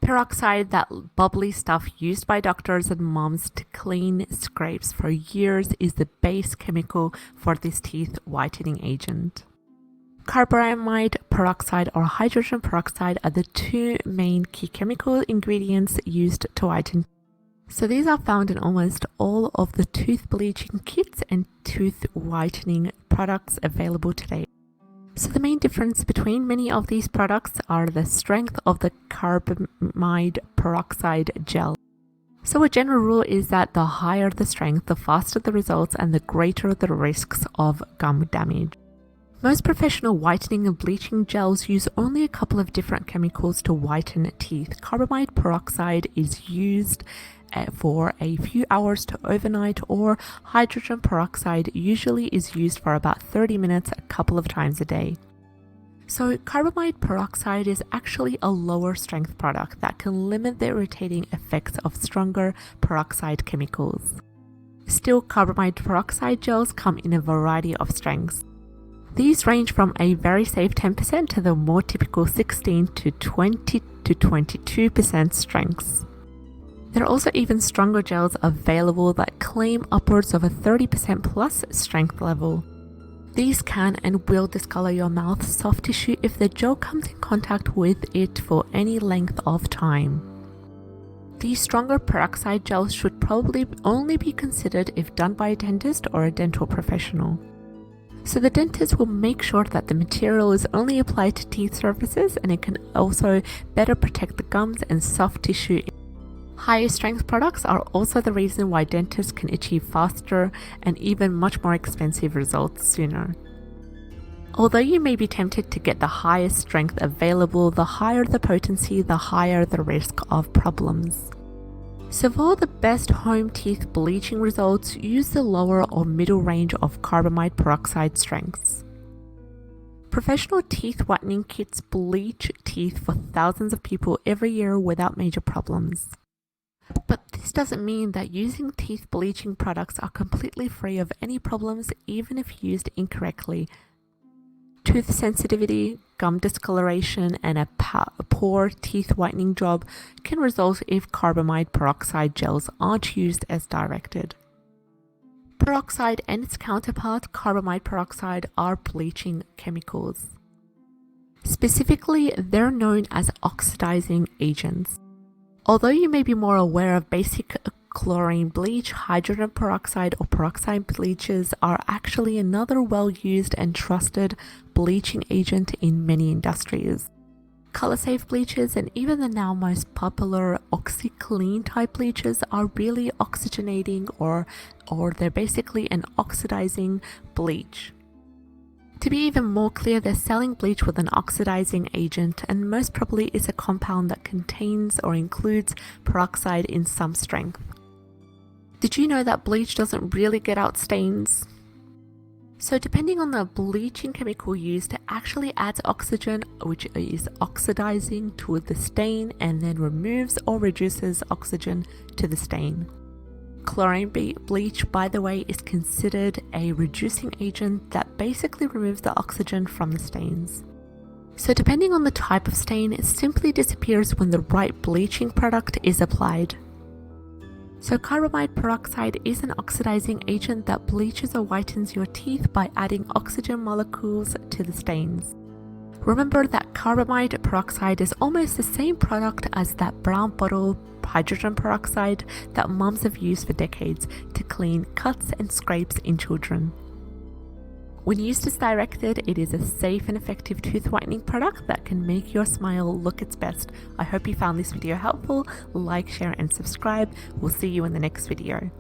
Peroxide, that bubbly stuff used by doctors and moms to clean scrapes for years, is the base chemical for this teeth whitening agent. Carbamide, peroxide, or hydrogen peroxide are the two main key chemical ingredients used to whiten. So these are found in almost all of the tooth bleaching kits and tooth whitening products available today. So the main difference between many of these products are the strength of the carbamide peroxide gel. So a general rule is that the higher the strength, the faster the results and the greater the risks of gum damage. Most professional whitening and bleaching gels use only a couple of different chemicals to whiten teeth. Carbamide peroxide is used for a few hours to overnight, or hydrogen peroxide usually is used for about 30 minutes a couple of times a day. So carbamide peroxide is actually a lower strength product that can limit the irritating effects of stronger peroxide chemicals. Still, carbamide peroxide gels come in a variety of strengths. These range from a very safe 10% to the more typical 16 to 20 to 22% strengths. There are also even stronger gels available that claim upwards of a 30% plus strength level. These can and will discolor your mouth's soft tissue if the gel comes in contact with it for any length of time. These stronger peroxide gels should probably only be considered if done by a dentist or a dental professional. So the dentist will make sure that the material is only applied to teeth surfaces, and it can also better protect the gums and soft tissue. Higher strength products are also the reason why dentists can achieve faster and even much more expensive results sooner. Although you may be tempted to get the highest strength available, the higher the potency, the higher the risk of problems. So for the best home teeth bleaching results, use the lower or middle range of carbamide peroxide strengths. Professional teeth whitening kits bleach teeth for thousands of people every year without major problems. But this doesn't mean that using teeth bleaching products are completely free of any problems, even if used incorrectly. Tooth sensitivity, gum discoloration, and a poor teeth whitening job can result if carbamide peroxide gels aren't used as directed. Peroxide and its counterpart, carbamide peroxide, are bleaching chemicals. Specifically, they're known as oxidizing agents. Although you may be more aware of basic chlorine bleach, hydrogen peroxide or peroxide bleaches are actually another well-used and trusted bleaching agent in many industries. Color-safe bleaches and even the now most popular OxyClean type bleaches are really oxygenating or they're basically an oxidizing bleach. To be even more clear, they're selling bleach with an oxidizing agent, and most probably is a compound that contains or includes peroxide in some strength. Did you know that bleach doesn't really get out stains? So depending on the bleaching chemical used, it actually adds oxygen, which is oxidizing to the stain, and then removes or reduces oxygen to the stain. Chlorine bleach, by the way, is considered a reducing agent that basically removes the oxygen from the stains. So depending on the type of stain, it simply disappears when the right bleaching product is applied. So carbamide peroxide is an oxidizing agent that bleaches or whitens your teeth by adding oxygen molecules to the stains. Remember that carbamide peroxide is almost the same product as that brown bottle hydrogen peroxide that moms have used for decades to clean cuts and scrapes in children. When used as directed, it is a safe and effective tooth whitening product that can make your smile look its best. I hope you found this video helpful. Like, share, and subscribe. We'll see you in the next video.